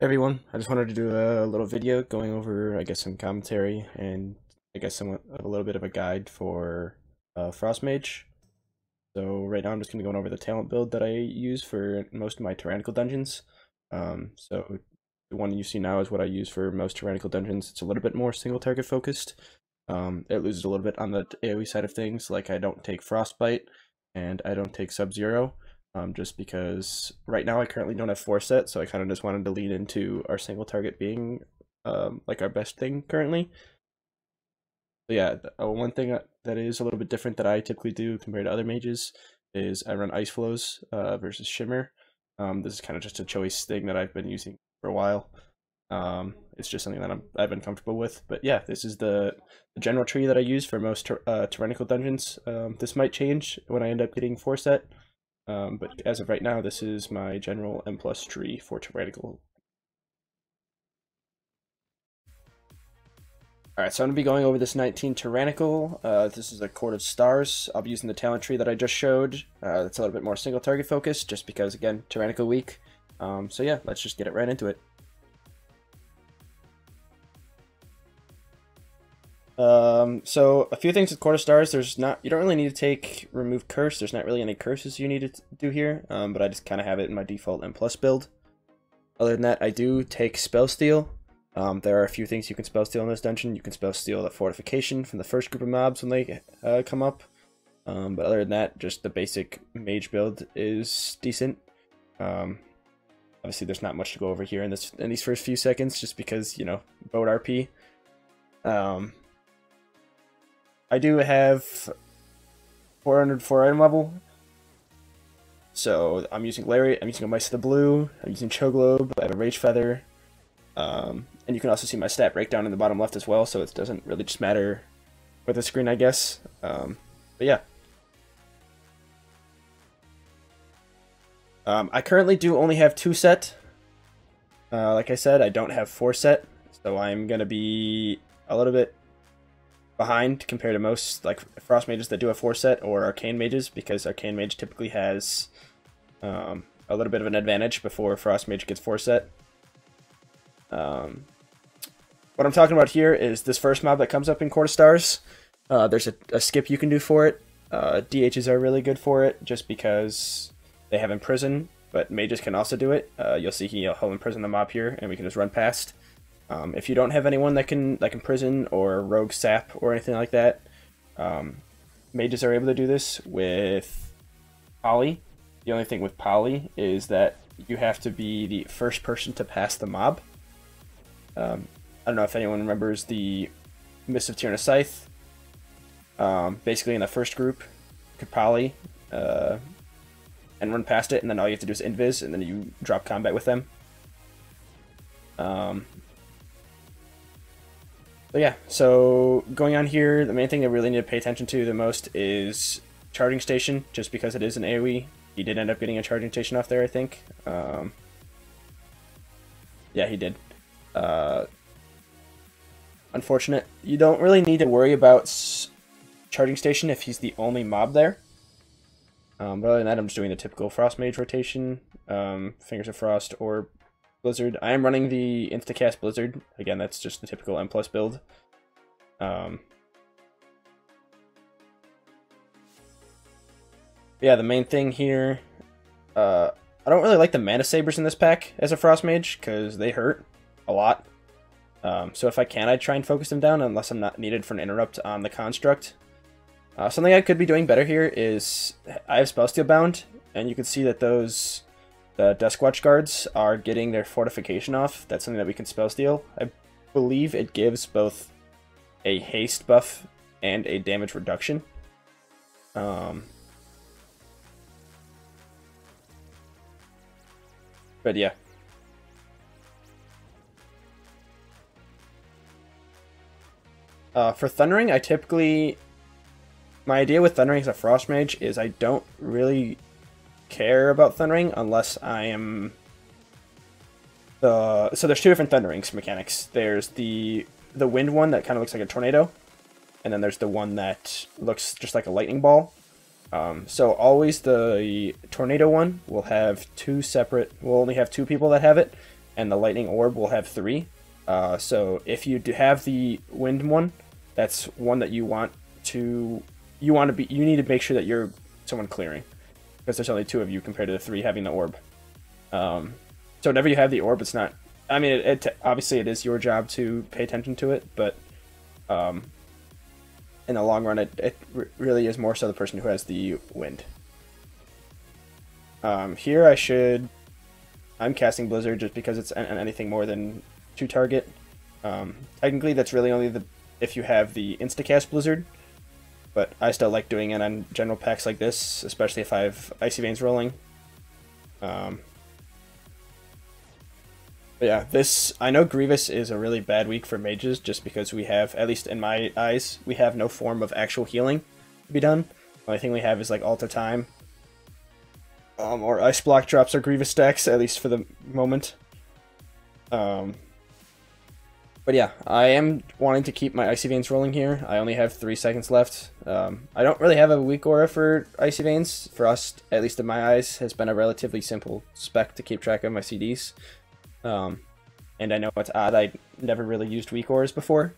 Everyone, I just wanted to do a little video going over, I guess, some commentary and I guess somewhat of a little bit of a guide for Frost Mage. So right now I'm just going to be going over the talent build that I use for most of my Tyrannical dungeons. So the one you see now is what I use for most Tyrannical dungeons. It's a little bit more single target focused. It loses a little bit on the AoE side of things, like I don't take Frostbite and I don't take Sub-Zero. Just because right now I currently don't have 4-set, so I kind of just wanted to lean into our single target being like our best thing currently. So yeah, one thing that is a little bit different that I typically do compared to other mages is I run Ice Flows versus Shimmer. This is kind of just a choice thing that I've been using for a while. It's just something that I've been comfortable with. But yeah, this is the general tree that I use for most Tyrannical dungeons. This might change when I end up getting 4-set. But as of right now, this is my general M+ tree for Tyrannical. Alright, so I'm going to be going over this 19 Tyrannical. This is a Court of Stars. I'll be using the talent tree that I just showed. That's a little bit more single target focused, just because, again, Tyrannical weak. So yeah, let's just get it right into it. So a few things with Court of Stars. You don't really need to take Remove Curse. There's not really any curses you need to do here, but I just kind of have it in my default M+ build. Other than that, I do take Spell Steal. There are a few things you can spell steal in this dungeon. You can spell steal the fortification from the first group of mobs when they come up. But other than that, just the basic mage build is decent. Obviously, there's not much to go over here in these first few seconds, just because, you know, boat RP. I do have 404 item level. So I'm using Lariat, I'm using a Mice of the Blue, I'm using Chow Globe, I have a Rage Feather. And you can also see my stat breakdown in the bottom left as well, so it doesn't really just matter with the screen, I guess. But yeah. I currently do only have 2-set. Like I said, I don't have 4-set, so I'm going to be a little bit behind compared to most like Frost Mages that do have 4-set or Arcane Mages, because Arcane Mage typically has a little bit of an advantage before Frost Mage gets 4-set. What I'm talking about here is this first mob that comes up in Court of Stars. There's a skip you can do for it. DHs are really good for it, just because they have Imprison, but mages can also do it. You'll see he'll imprison the mob here, and we can just run past. If you don't have anyone that can imprison or rogue sap or anything like that, mages are able to do this with Poly. The only thing with Poly is that you have to be the first person to pass the mob. I don't know if anyone remembers the Mist of Tyrannus Scythe. Basically, in the first group, you could Poly and run past it, and then all you have to do is invis, and then you drop combat with them. But yeah, so going on here, the main thing that we really need to pay attention to the most is Charging Station, just because it is an AoE. He did end up getting a Charging Station off there, I think. Yeah, he did. Unfortunate. You don't really need to worry about Charging Station if he's the only mob there. But other than that, I'm just doing the typical Frost Mage rotation, Fingers of Frost or Blizzard. I am running the Instacast Blizzard. Again, that's just the typical M+ build. Yeah, the main thing here, I don't really like the Mana Sabers in this pack as a Frost Mage, because they hurt a lot. So if I can, I try and focus them down unless I'm not needed for an interrupt on the construct. Something I could be doing better here is I have Spellsteal Bound, and you can see that the Duskwatch guards are getting their fortification off. That's something that we can Spellsteal. I believe it gives both a haste buff and a damage reduction. But yeah. For Thundering, my idea with Thundering as a Frost Mage is I don't really care about Thundering unless I am... So there's two different Thunderings mechanics. There's the wind one that kind of looks like a tornado, and then there's the one that looks just like a lightning ball. So always the tornado one will have we'll only have 2 people that have it, and the lightning orb will have 3. So if you do have the wind one, that's one that you need to make sure that you're someone clearing, because there's only 2 of you compared to the 3 having the orb. So whenever you have the orb, it's not. I mean, obviously it is your job to pay attention to it, but in the long run, it really is more so the person who has the wind. Here I'm casting Blizzard just because it's anything more than 2 target. Technically, that's really only if you have the instacast Blizzard, but I still like doing it on general packs like this, especially if I have Icy Veins rolling. But yeah, I know Grievous is a really bad week for mages just because we have, at least in my eyes, we have no form of actual healing to be done. The only thing we have is like Alter Time. Or Ice Block drops or Grievous stacks, at least for the moment. But yeah, I am wanting to keep my Icy Veins rolling here. I only have 3 seconds left. I don't really have a weak aura for Icy Veins. Frost, at least in my eyes, has been a relatively simple spec to keep track of my CDs. And I know it's odd, I never really used weak auras before.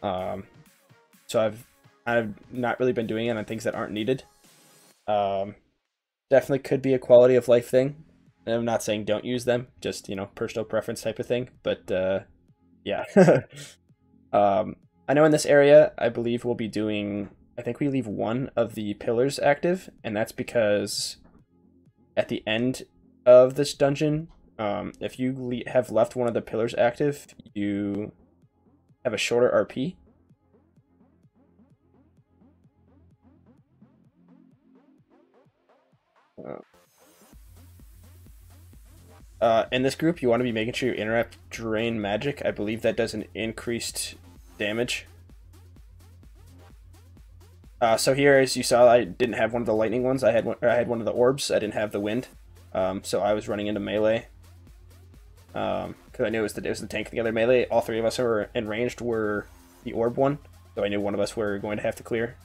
So I've not really been doing it on things that aren't needed. Definitely could be a quality of life thing. And I'm not saying don't use them, just, you know, personal preference type of thing. But yeah. I know in this area, I believe we'll be doing, I think we leave 1 of the pillars active, and that's because at the end of this dungeon, if you have left 1 of the pillars active, you have a shorter RP. In this group, you want to be making sure you interrupt drain magic. I believe that does an increased damage. So here, as you saw, I didn't have one of the lightning ones. I had one of the orbs. I didn't have the wind. So I was running into melee. Because I knew it was the tank and the other melee. All 3 of us who were in ranged were the orb one. So I knew one of us were going to have to clear.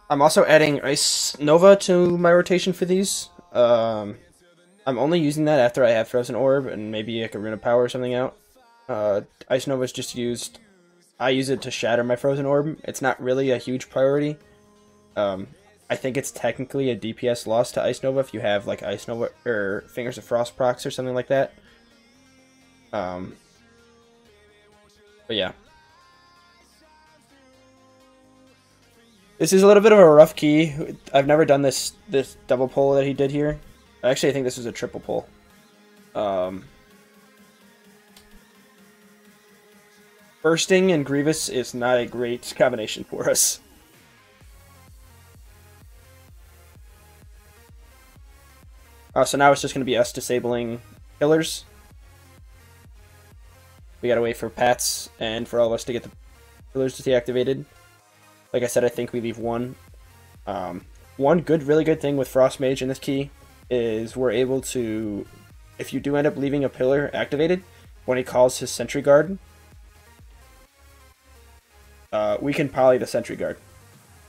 I'm also adding Ice Nova to my rotation for these. I'm only using that after I have Frozen Orb and maybe like a Rune of Power or something out. Ice Nova is just used. I use it to shatter my Frozen Orb. It's not really a huge priority. I think it's technically a DPS loss to Ice Nova if you have like Ice Nova or Fingers of Frost procs or something like that. But yeah. This is a little bit of a rough key. I've never done this double pull that he did here. Actually, I think this was a triple pull. Bursting and Grievous is not a great combination for us. So now it's just going to be us disabling pillars. We gotta wait for Pats and for all of us to get the pillars deactivated. Like I said, I think we leave 1. One really good thing with Frost Mage in this key is we're able to, if you do end up leaving a pillar activated, when he calls his Sentry Guard, we can poly the Sentry Guard.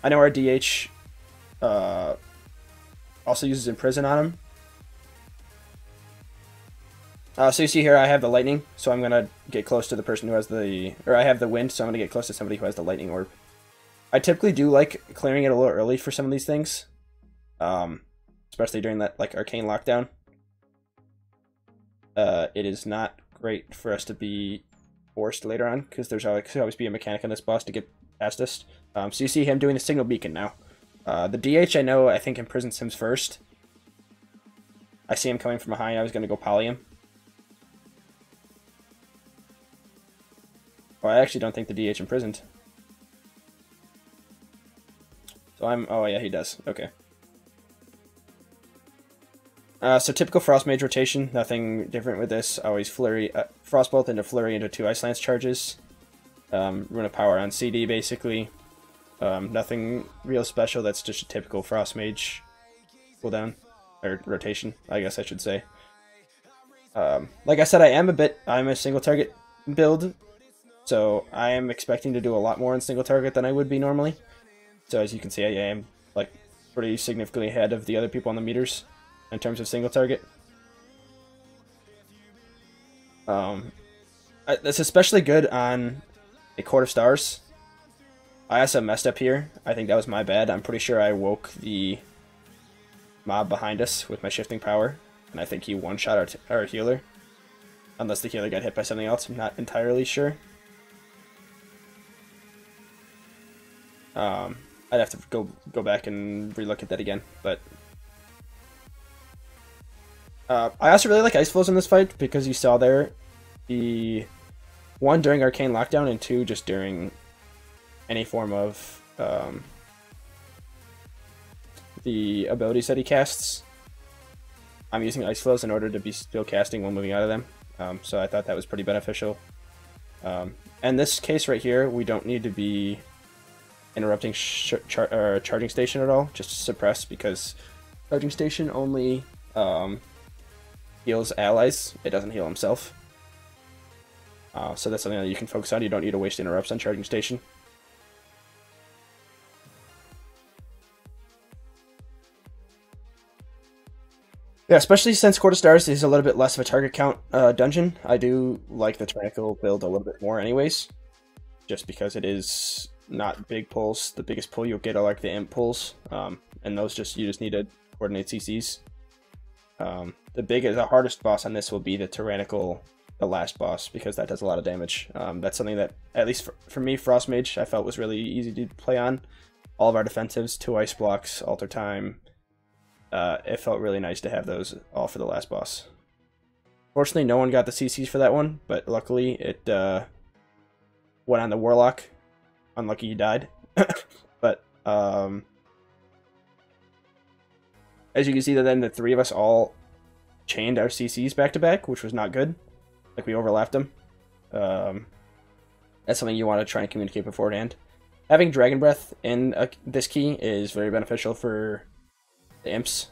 I know our DH also uses Imprison on him. So you see here I have the lightning, so I'm going to get close to the person who has the, or I have the wind, so I'm going to get close to somebody who has the lightning orb. I typically do like clearing it a little early for some of these things, especially during that like arcane lockdown. It is not great for us to be forced later on, because there's always be a mechanic on this boss to get past us. So you see him doing the signal beacon now. The DH I think imprisons him first. I see him coming from behind, I was going to go poly him. Oh, I actually don't think the DH imprisoned. So oh yeah, he does. Okay. So typical Frost Mage rotation, nothing different with this. Always Flurry, Frostbolt into Flurry into 2 Ice Lance charges. Rune of Power on CD, basically. Nothing real special, that's just a typical Frost Mage cooldown. Or rotation, I guess I should say. Like I said, I'm a single target build. So I am expecting to do a lot more in single target than I would be normally. So as you can see, I am like pretty significantly ahead of the other people on the meters in terms of single target. That's especially good on a Court of Stars. I also messed up here. I think that was my bad. I'm pretty sure I woke the mob behind us with my shifting power, and I think he one-shot our healer. Unless the healer got hit by something else, I'm not entirely sure. I'd have to go back and relook at that again, but I also really like Ice Flows in this fight because you saw there the one during Arcane Lockdown and two just during any form of the abilities that he casts. I'm using Ice Flows in order to be still casting while moving out of them, so I thought that was pretty beneficial. In this case right here, we don't need to be interrupting charging station at all, just suppress, because charging station only heals allies, it doesn't heal himself. So that's something that you can focus on. You don't need to waste interrupts on charging station. Yeah, especially since Court of Stars is a little bit less of a target count dungeon, I do like the Tyrannical build a little bit more anyways, just because it is not big pulls. The biggest pull you'll get are like the imp pulls, and those you just need to coordinate CCs. The hardest boss on this will be the Tyrannical, the last boss, because that does a lot of damage. That's something that, at least for me, Frost Mage, I felt was really easy to play on. All of our defensives, 2 ice blocks, alter time. It felt really nice to have those all for the last boss. Fortunately, no one got the CCs for that one, but luckily it went on the Warlock. Unlucky he died. But as you can see, then the 3 of us all chained our CCs back to back, which was not good. Like, we overlapped them. That's something you want to try and communicate beforehand. Having Dragon Breath in this key is very beneficial for the imps.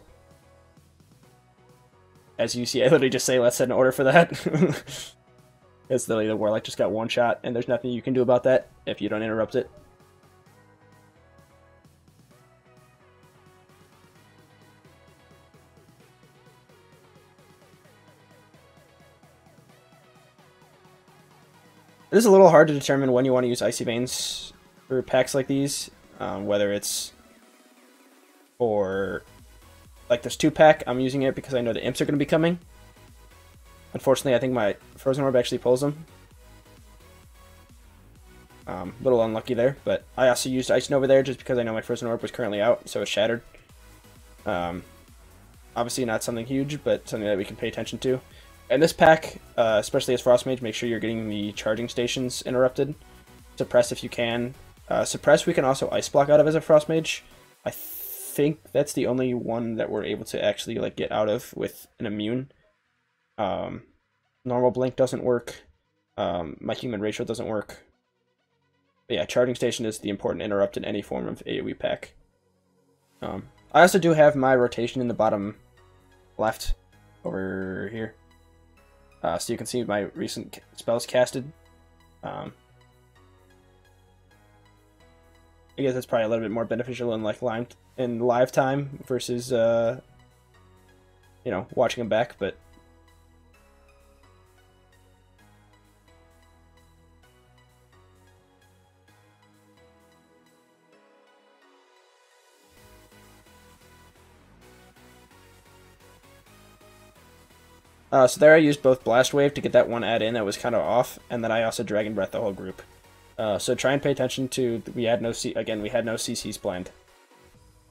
As you see, I literally just say, let's set an order for that. It's literally the Warlock just got one shot, and there's nothing you can do about that if you don't interrupt it. It is a little hard to determine when you want to use Icy Veins for packs like these, whether it's for, like this 2-pack, I'm using it because I know the imps are going to be coming. Unfortunately, I think my Frozen Orb actually pulls them. A little unlucky there, but I also used Ice Nova there just because I know my Frozen Orb was currently out, so it's shattered. Obviously not something huge, but something that we can pay attention to. And this pack, especially as Frost Mage, make sure you're getting the charging stations interrupted. Suppress if you can. Suppress we can also Ice Block out of as a Frost Mage. I think that's the only one that we're able to actually like get out of with an immune. Normal Blink doesn't work. My Human Ratio doesn't work. But yeah, charging station is the important interrupt in any form of AoE pack. I also do have my rotation in the bottom left over here. So you can see my recent spells casted. I guess that's probably a little bit more beneficial in like live time versus you know, watching them back, but so there I used both Blast Wave to get that one add in that was kind of off, and then I also Dragon Breath the whole group. So try and pay attention to, we had no CCs planned.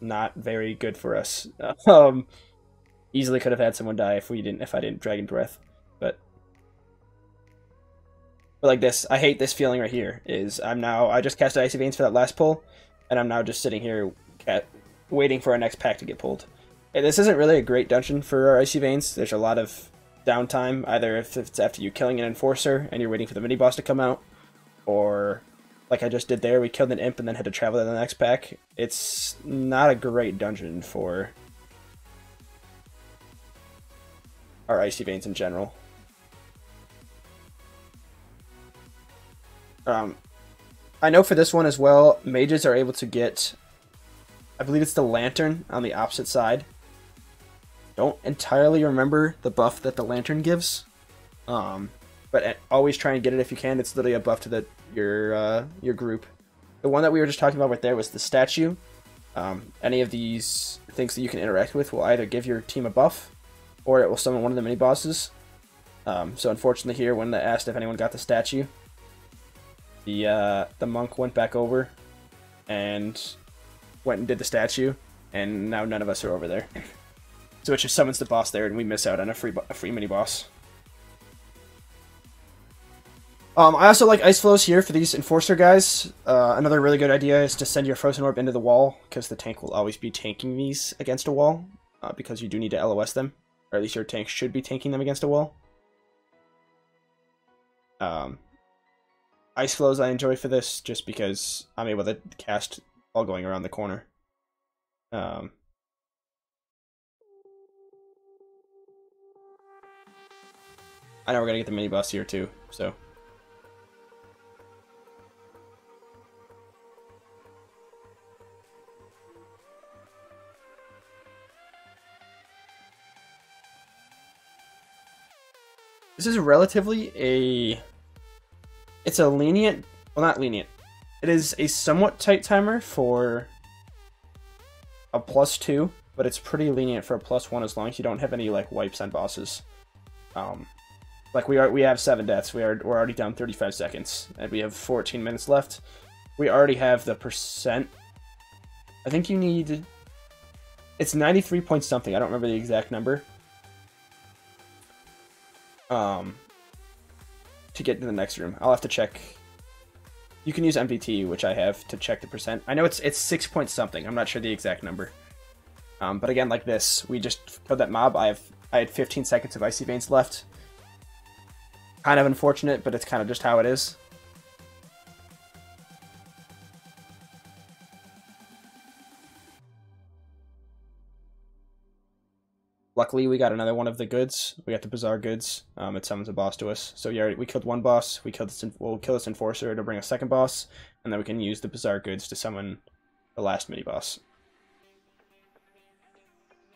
Not very good for us. Easily could have had someone die if I didn't Dragon Breath. But like this, I hate this feeling right here. I just cast Icy Veins for that last pull, and I'm now just sitting here waiting for our next pack to get pulled. And this isn't really a great dungeon for our Icy Veins. There's a lot of downtime, either if it's after you killing an Enforcer and you're waiting for the mini boss to come out, or like I just did there, we killed an imp and then had to travel to the next pack. It's not a great dungeon for our Icy Veins in general. I know for this one as well, mages are able to get I believe it's the lantern on the opposite side. Don't entirely remember the buff that the lantern gives, but always try and get it if you can. It's literally a buff to your group. The one that we were just talking about right there was the statue. Any of these things that you can interact with will either give your team a buff, or it will summon one of the mini bosses. So unfortunately here, when they asked if anyone got the statue, the monk went back over and went and did the statue, and now none of us are over there. So it just summons the boss there, and we miss out on a free mini boss. I also like ice flows here for these enforcer guys. Another really good idea is to send your frozen orb into the wall, because the tank will always be tanking these against a wall, because you do need to LOS them, or at least your tank should be tanking them against a wall. Ice flows I enjoy for this, just because I'm able to cast while going around the corner. I know we're gonna get the mini boss here too, so. This is relatively it's a lenient, well, not lenient. It is a somewhat tight timer for a +2, but it's pretty lenient for a +1 as long as you don't have any like wipes on bosses. Like we have 7 deaths. We're already down 35 seconds, and we have 14 minutes left. We already have the percent. I think you need. It's 93 point something. I don't remember the exact number. To get to the next room, I'll have to check. You can use MVT, which I have, to check the percent. I know it's 6 point something. I'm not sure the exact number. But again, like this, we just killed that mob. I had 15 seconds of Icy Veins left. Kind of unfortunate, but it's kind of just how it is. Luckily, we got another one of the goods. We got the Bizarre Goods. It summons a boss to us. So yeah, we killed one boss. We'll kill this Enforcer to bring a second boss, and then we can use the Bizarre Goods to summon the last mini boss.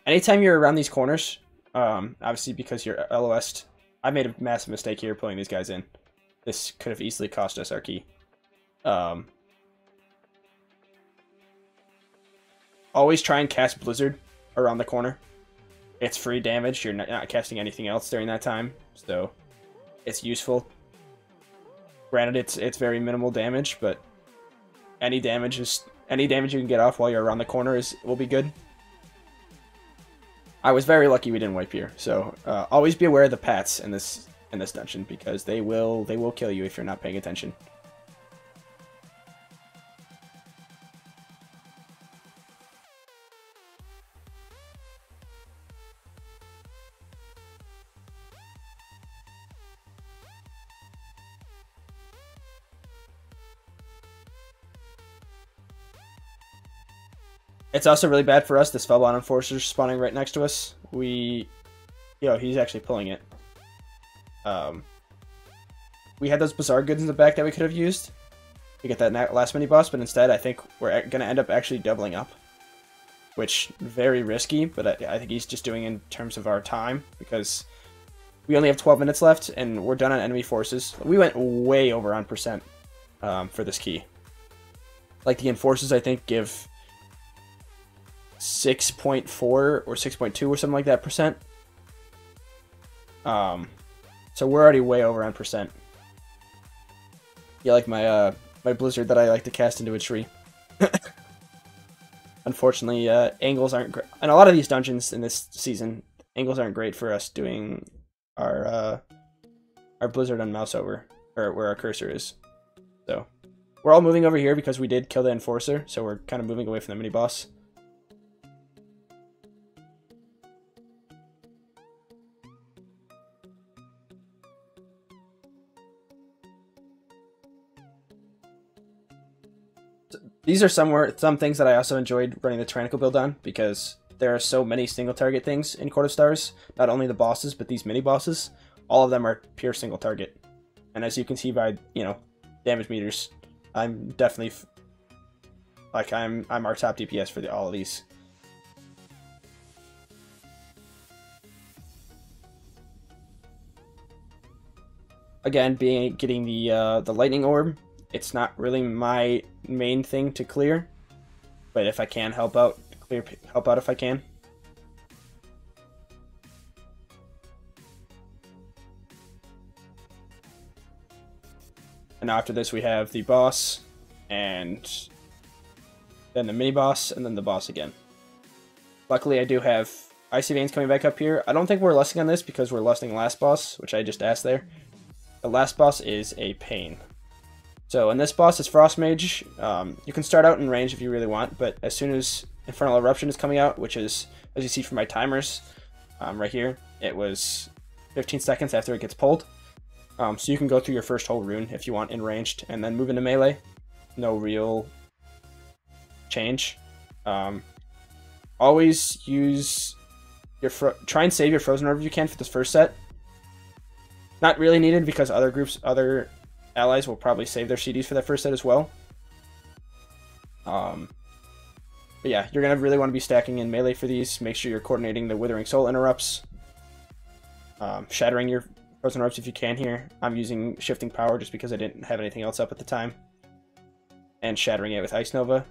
Anytime you're around these corners, obviously because you're LOS'd, I made a massive mistake here pulling these guys in. This could have easily cost us our key. Always try and cast Blizzard around the corner. It's free damage. You're not casting anything else during that time, so it's useful. Granted, it's very minimal damage, but any damage you can get off while you're around the corner will be good. I was very lucky we didn't wipe here, so always be aware of the pats in this dungeon, because they will kill you if you're not paying attention. It's also really bad for us. This Spellbound Enforcer spawning right next to us. He's actually pulling it. We had those Bizarre Goods in the back that we could have used to get that last mini boss, but instead I think we're gonna end up actually doubling up, which very risky. But I think he's just doing in terms of our time, because we only have 12 minutes left and we're done on enemy forces. We went way over on percent for this key. Like the Enforcers, I think give 6.4 or 6.2 or something like that percent. So we're already way over on percent. Yeah, like my Blizzard that I like to cast into a tree. Unfortunately, angles aren't great. And a lot of these dungeons in this season, angles aren't great for us doing our Blizzard on mouse over, or where our cursor is. So we're all moving over here because we did kill the Enforcer, so we're kind of moving away from the mini boss. These are some things that I also enjoyed running the Tyrannical build on, because there are so many single target things in Court of Stars. Not only the bosses, but these mini bosses. All of them are pure single target. And as you can see by, damage meters, I'm definitely Like I'm our top DPS for all of these. Again, getting the lightning orb, it's not really my main thing to clear, but if I can help out if I can. And now after this we have the boss, and then the mini boss, and then the boss again. Luckily I do have Icy Veins coming back up here. I don't think we're lusting on this because we're lusting last boss, which I just asked there. The last boss is a pain. So in this boss is Frost Mage. You can start out in range if you really want, but as soon as Infernal Eruption is coming out, which is, as you see from my timers right here, it was 15 seconds after it gets pulled. So you can go through your first whole rune if you want in ranged, and then move into melee. No real change. Always use your try and save your Frozen Orb if you can for this first set. Not really needed because other allies will probably save their CDs for that first set as well. But yeah, you're gonna really want to be stacking in melee for these. Make sure you're coordinating the Withering Soul interrupts, shattering your Frozen Orbs if you can here. I'm using Shifting Power just because I didn't have anything else up at the time, and shattering it with Ice Nova.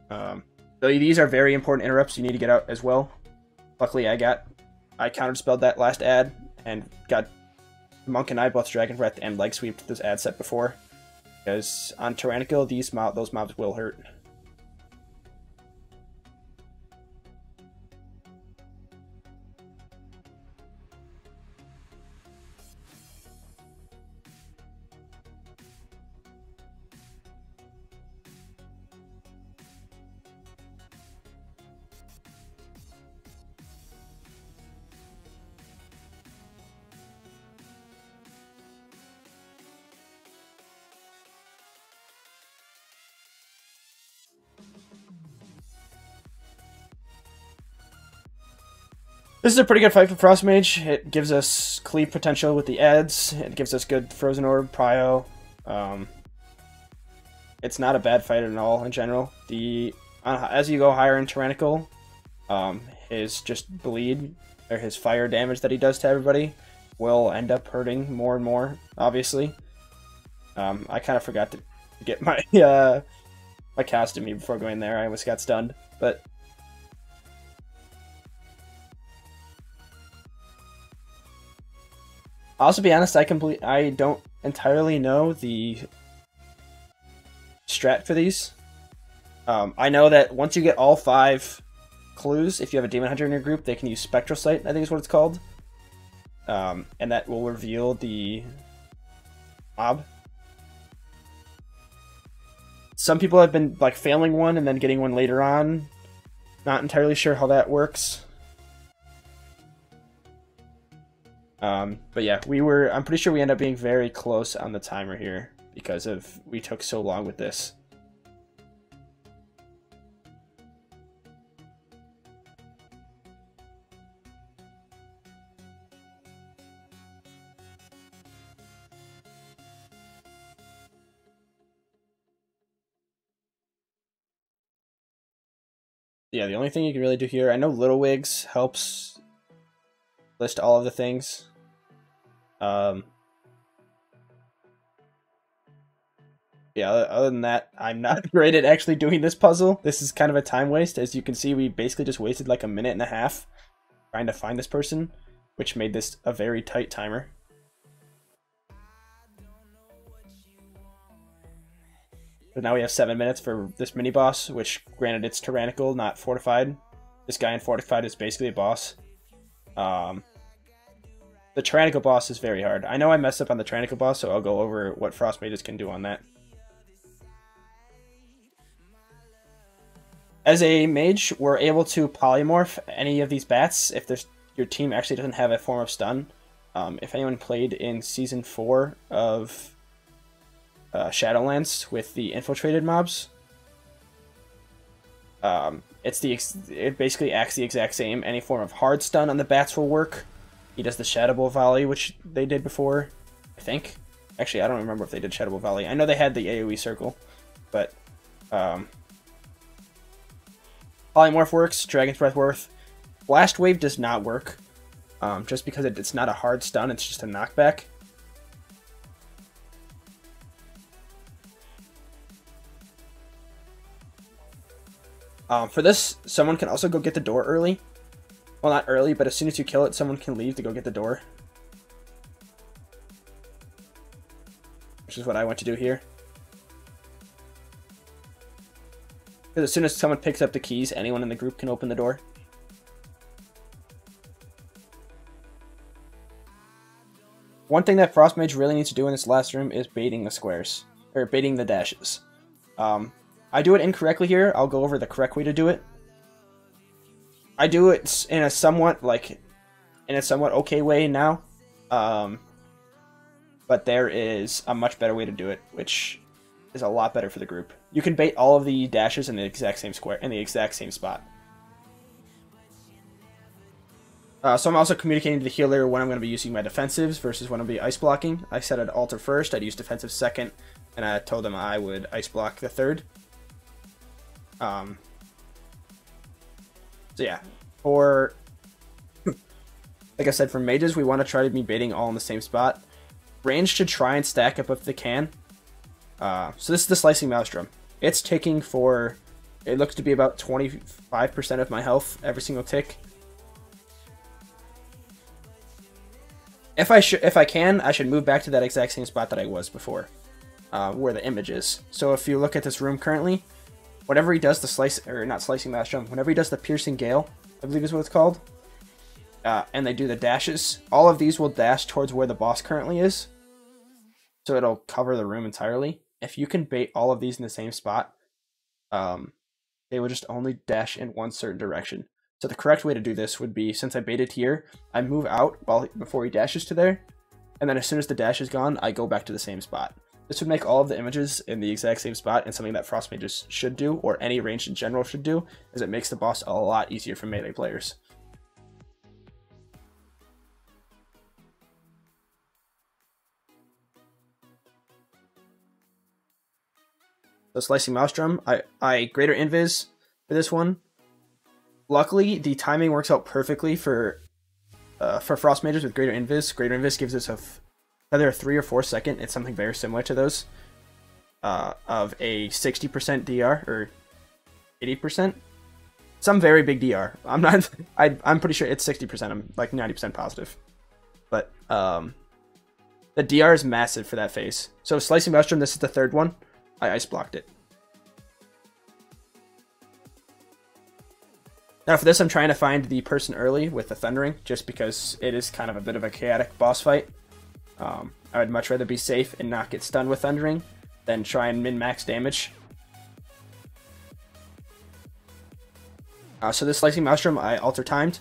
So these are very important interrupts you need to get out as well. Luckily, I counterspelled that last ad and got Monk and I both Dragon Breath and Leg Sweep this ad set before, because on Tyrannical those mobs will hurt. This is a pretty good fight for Frost Mage. It gives us cleave potential with the ads. It gives us good Frozen Orb, Prio. It's not a bad fight at all in general. As you go higher in Tyrannical, his just bleed, or his fire damage that he does to everybody, will end up hurting more and more, obviously. I kind of forgot to get my my cast in me before going there. I almost got stunned, but I'll also be honest, I don't entirely know the strat for these. I know that once you get all 5 clues, if you have a Demon Hunter in your group, they can use Spectral Sight, I think is what it's called. And that will reveal the mob. Some people have been like failing one and then getting one later on. Not entirely sure how that works. But yeah, I'm pretty sure we end up being very close on the timer here because we took so long with this. Yeah, the only thing you can really do here, I know Little Wigs helps list all of the things. Yeah, other than that, I'm not great at actually doing this puzzle. This is kind of a time waste. As you can see, we basically just wasted like 1.5 minutes trying to find this person, which made this a very tight timer. But now we have 7 minutes for this mini boss, which granted it's Tyrannical, not Fortified. This guy in Fortified is basically a boss. The Tyrannical boss is very hard. I know I messed up on the Tyrannical boss, so I'll go over what Frost Mages can do on that. As a mage, we're able to polymorph any of these bats if your team actually doesn't have a form of stun. If anyone played in Season 4 of Shadowlands with the infiltrated mobs, it basically acts the exact same. Any form of hard stun on the bats will work. He does the Shattable Volley, which they did before, I think. Actually, I don't remember if they did Shattable Volley. I know they had the AoE circle, but Polymorph works, Dragon's Breath works. Blast Wave does not work, just because it's not a hard stun, it's just a knockback. For this, someone can also go get the door early. Well, not early, but as soon as you kill it, someone can leave to go get the door. Which is what I want to do here. Because as soon as someone picks up the keys, anyone in the group can open the door. One thing that Frost Mage really needs to do in this last room is baiting the squares. Or baiting the dashes. I do it incorrectly here. I'll go over the correct way to do it. I do it in a somewhat okay way now. But there is a much better way to do it, which is a lot better for the group. You can bait all of the dashes in the exact same square, in the exact same spot. So I'm also communicating to the healer when I'm going to be using my defensives versus when I'll be ice blocking. I said I'd alter first, I'd use defensive second, and I told them I would ice block the third. So yeah, for like I said, for mages, we want to try to be baiting all in the same spot. Range should try and stack up if they can. So this is the Slicing Maelstrom. It's ticking for, it looks to be about 25% of my health every single tick. If I can, I should move back to that exact same spot that I was before, where the image is. So if you look at this room currently, whenever he does the Slicing Maelstrom, whenever he does the Piercing Gale, I believe is what it's called, and they do the dashes, all of these will dash towards where the boss currently is. So it'll cover the room entirely. If you can bait all of these in the same spot, they will just only dash in one certain direction. So the correct way to do this would be, since I baited here, I move out before he dashes to there, and then as soon as the dash is gone, I go back to the same spot. This would make all of the images in the exact same spot, and something that Frost Mages should do, or any range in general should do, is it makes the boss a lot easier for melee players. So Slicing Maelstrom, I greater invis for this one. Luckily, the timing works out perfectly for Frost Mages with greater invis. Greater invis gives us either a 3 or 4 second. It's something very similar to those of a 60% DR or 80%. Some very big DR. I'm pretty sure it's 60%. I'm like 90% positive. But the DR is massive for that phase. So Slicing Maelstrom, this is the third one. I ice blocked it. Now for this, I'm trying to find the person early with the Thundering, just because it is kind of a bit of a chaotic boss fight. I would much rather be safe and not get stunned with Thundering than try and min-max damage. So this Slicing Maelstrom, I alter timed.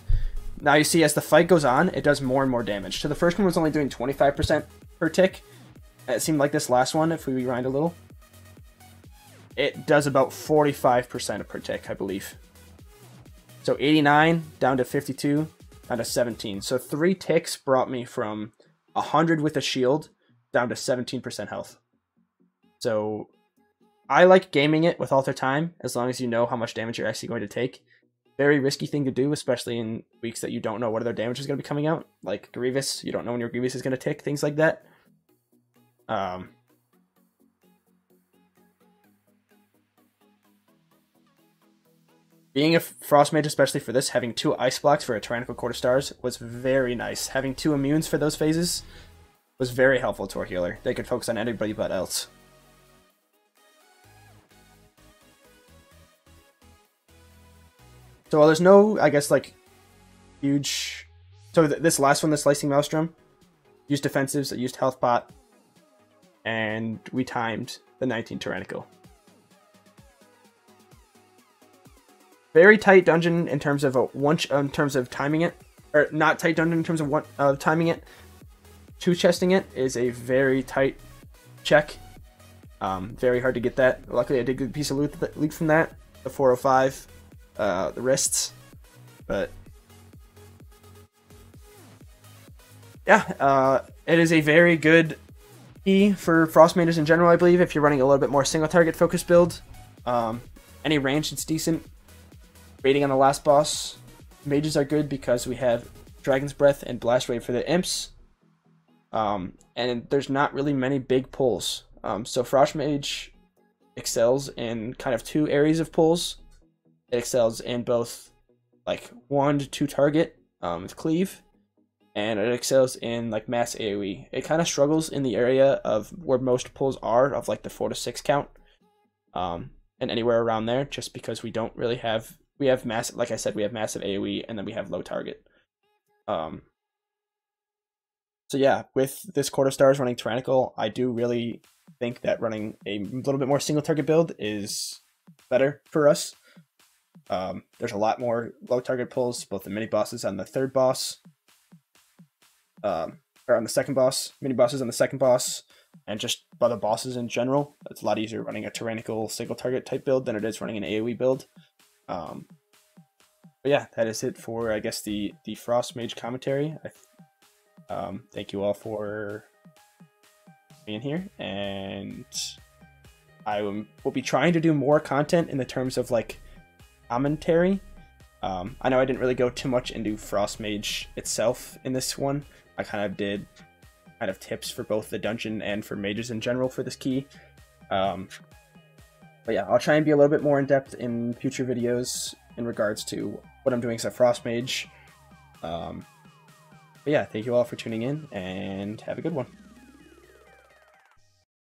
Now you see as the fight goes on, it does more and more damage. So the first one was only doing 25% per tick. It seemed like this last one, if we rewind a little, it does about 45% per tick, I believe. So 89 down to 52, down to 17. So 3 ticks brought me from 100 with a shield down to 17% health. So I like gaming it with Alter Time, as long as you know how much damage you're actually going to take. Very risky thing to do, especially in weeks that you don't know what other damage is going to be coming out. Like Grievous, you don't know when your Grievous is going to tick, things like that. Being a Frost Mage, especially for this, having 2 Ice Blocks for a Tyrannical Court of Stars was very nice. Having 2 immunes for those phases was very helpful to our healer. They could focus on anybody but else. So while there's no, I guess, like, huge... So this last one, the Slicing Maelstrom, used defensives, it used health pot, and we timed the 19 Tyrannical. Very tight dungeon in terms of timing it, or not tight dungeon in terms of timing it. 2-chesting it is a very tight check. Very hard to get that. Luckily, I did get a piece of loot from that. The 405, the wrists, but yeah, it is a very good key for Frost Mages in general. I believe if you're running a little bit more single target focus build, any range, it's decent. Rating on the last boss, mages are good because we have Dragon's Breath and Blast Rate for the imps. And there's not really many big pulls. So Frost Mage excels in kind of 2 areas of pulls. It excels in both like 1 to 2 target with cleave, and it excels in like mass AoE. It kind of struggles in the area of where most pulls are, of like the 4 to 6 count, and anywhere around there, just because we don't really have, we have massive, like I said, we have massive AoE, and then we have low target. So yeah, with this quarter stars running Tyrannical, I do really think that running a little bit more single target build is better for us. There's a lot more low target pulls, both the mini bosses on the third boss, or on the second boss, mini bosses on the second boss, and just other bosses in general. It's a lot easier running a Tyrannical single target type build than it is running an AoE build. But yeah, that is it for, I guess, the Frost Mage commentary. Thank you all for being here, and I will be trying to do more content in the terms of like commentary. I know I didn't really go too much into Frost Mage itself in this one. I kind of did tips for both the dungeon and for mages in general for this key. But yeah, I'll try and be a little bit more in depth in future videos in regards to what I'm doing as a Frost Mage. But yeah, thank you all for tuning in, and have a good one.